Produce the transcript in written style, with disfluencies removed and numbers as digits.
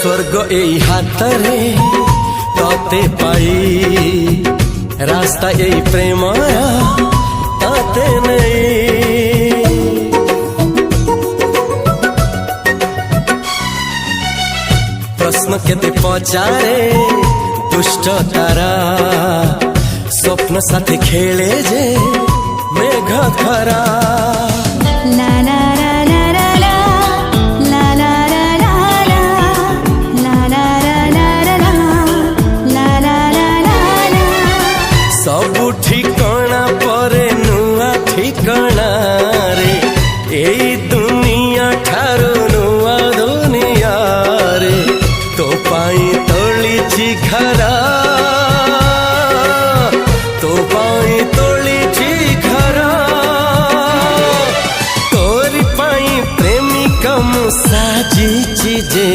स्वर्ग एई हातरे तते पाई रास्ता एई प्रेम तते नहीं। प्रश्न केते पचारे दुष्ट तारा स्वप्न साथी खेले जे मेघ खरा। सबु ठिकाना परे नुआ ठिकाना रे एई दुनिया ठारू नुआ दुनिया रे। तो पाई तोलिछि घरा तो पाई तोलिछि घरा तोरी पाई प्रेमिका मु साजिछि जे।